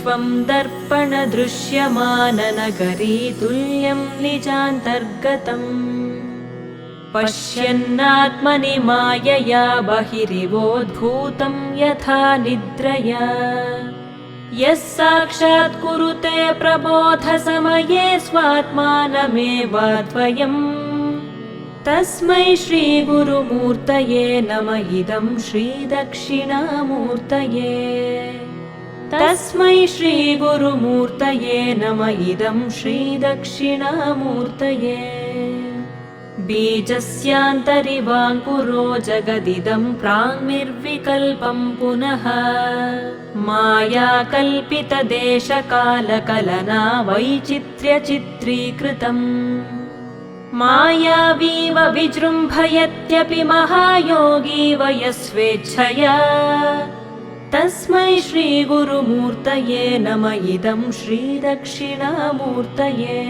विश्वं दर्पणदृश्यमाननगरी तुल्यं निजान्तर्गतम् पश्यन्नात्मनि मायया बहिरिवोद्भूतं यथा निद्रया यः साक्षात् कुरुते प्रबोधसमये स्वात्मानमेवाद्वयम् तस्मै श्रीगुरुमूर्तये नम इदं श्रीदक्षिणामूर्तये तस्मै श्रीगुरुमूर्तये नम इदं श्रीदक्षिणामूर्तये बीजस्यान्तरिवाङ्कुरो जगदिदं प्राङ्निर्विकल्पं पुनः मायाकल्पितदेशकालकलना वैचित्र्यचित्रीकृतम् मायावीव विजृम्भयत्यपि महायोगी वयस्वेच्छया तस्मै श्रीगुरुमूर्तये नम इदं श्रीदक्षिणामूर्तये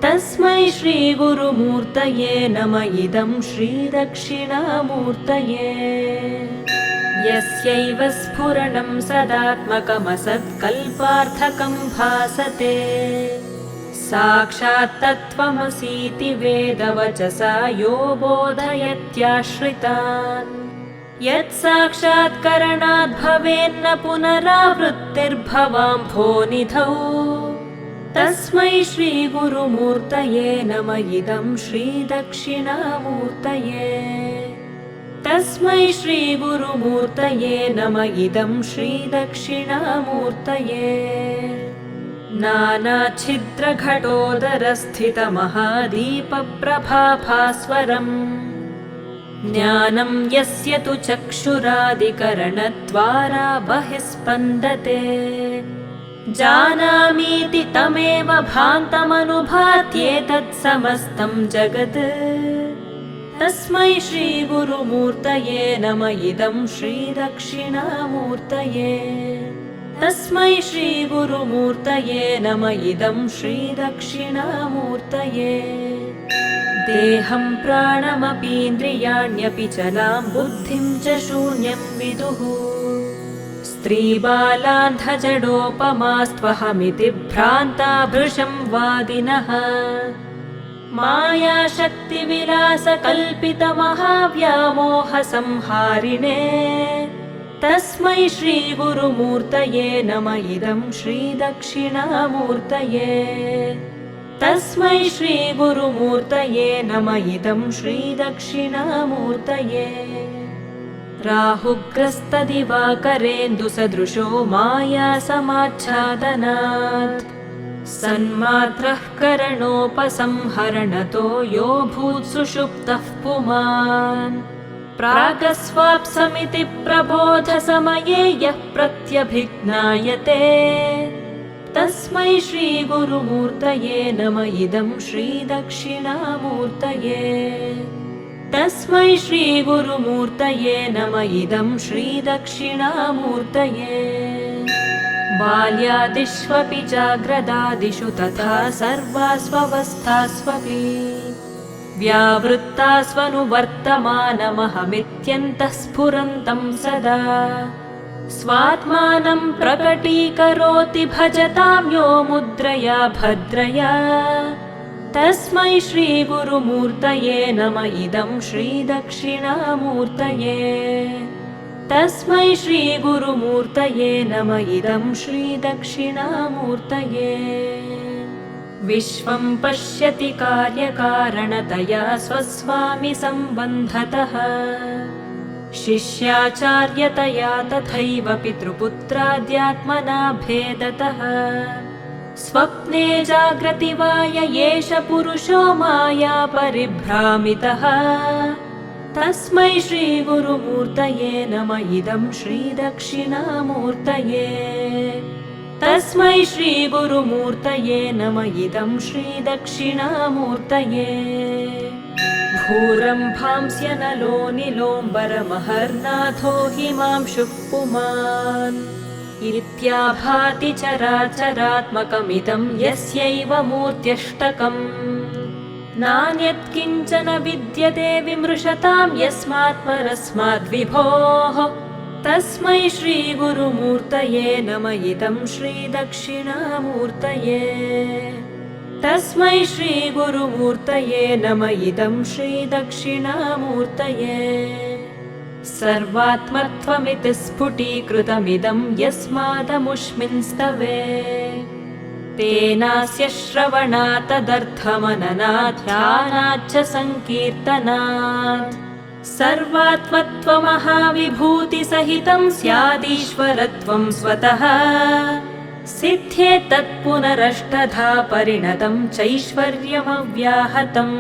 तस्मै श्रीगुरुमूर्तये नम इदं श्रीदक्षिणामूर्तये यस्यैव स्फुरणं सदात्मकमसत्कल्पार्थकं भासते साक्षात् तत्त्वमसीति वेदवचसा यो बोधयत्याश्रितान् यत् साक्षात्करणात् भवेन्न पुनरावृत्तिर्भवाम्भोनिधौ तस्मै श्रीगुरुमूर्तये नम इदं श्रीदक्षिणामूर्तये तस्मै श्रीगुरुमूर्तये नम इदं श्रीदक्षिणामूर्तये नानाच्छिद्रघटोदरस्थितमहादीपप्रभाभास्वरम् ज्ञानं यस्य तु चक्षुरादिकरणद्वारा बहिस्पन्दते जानामीति तमेव भान्तमनुभात्येतत् समस्तं जगत् तस्मै श्रीगुरुमूर्तये नम इदं श्रीदक्षिणामूर्तये तस्मै श्रीगुरुमूर्तये नम इदं श्रीदक्षिणामूर्तये देहं प्राणमपीन्द्रियाण्यपि चलां बुद्धिं च शून्यं विदुः स्त्रीबालान्धजडोपमास्त्वहमिति भ्रान्ता भृशं वादिनः मायाशक्तिविलासकल्पितमहाव्यामोहसंहारिणे तस्मै श्रीगुरुमूर्तये नम इदं श्रीदक्षिणामूर्तये तस्मै श्रीगुरुमूर्तये नम इदं श्रीदक्षिणामूर्तये राहुग्रस्तदिवाकरेन्दुसदृशो मायासमाच्छादनात् सन्मात्रः करणोपसंहरणतो यो भूत्सुषुप्तः पुमान् प्रागस्वाप्समिति प्रबोधसमये यः प्रत्यभिज्ञायते तस्मै श्रीगुरुमूर्तये नम इदं श्रीदक्षिणामूर्तये तस्मै श्रीगुरुमूर्तये नम इदं श्रीदक्षिणामूर्तये बाल्यादिष्वपि जाग्रदादिषु तथा सर्वास्वस्थास्वपि व्यावृत्तास्वनुवर्तमानमहमित्यन्तः स्फुरन्तं सदा स्वात्मानं प्रकटीकरोति भजतां यो मुद्रया भद्रया तस्मै श्रीगुरुमूर्तये नम इदं श्रीदक्षिणामूर्तये तस्मै श्रीगुरुमूर्तये नम इदं श्रीदक्षिणामूर्तये विश्वं पश्यति कार्यकारणतया स्वस्वामि सम्बन्धतः शिष्याचार्यतया तथैव पितृपुत्राद्यात्मना भेदतः स्वप्ने जाग्रति वा य एष पुरुषो माया परिभ्रामितः तस्मै श्रीगुरुमूर्तये नम इदं श्रीदक्षिणामूर्तये तस्मै श्रीगुरुमूर्तये नम इदं श्रीदक्षिणामूर्तये भूरम्भांस्यनलो निलोम्बरमहर्नाथो हिमांशुः पुमान् इत्याभाति चराचरात्मकमिदं यस्यैव मूर्त्यष्टकम् नान्यत्किञ्चन विद्यते विमृशतां यस्मात् परस्माद्विभोः तस्मै श्रीगुरुमूर्तये नम इदं श्रीदक्षिणामूर्तये तस्मै श्रीगुरुमूर्तये नम इदं श्रीदक्षिणामूर्तये सर्वात्मत्वमिति स्फुटीकृतमिदं यस्मादमुष्मिंस्तवे तेनास्य श्रवणात् तदर्थमननात् ध्यानाच्च सङ्कीर्तनात् सर्वात्मत्वमहाविभूतिसहितं स्यादीश्वरत्वं स्वतः सिद्ध्येत् तत्पुनरष्टधा परिणतं चैश्वर्यमव्याहतम्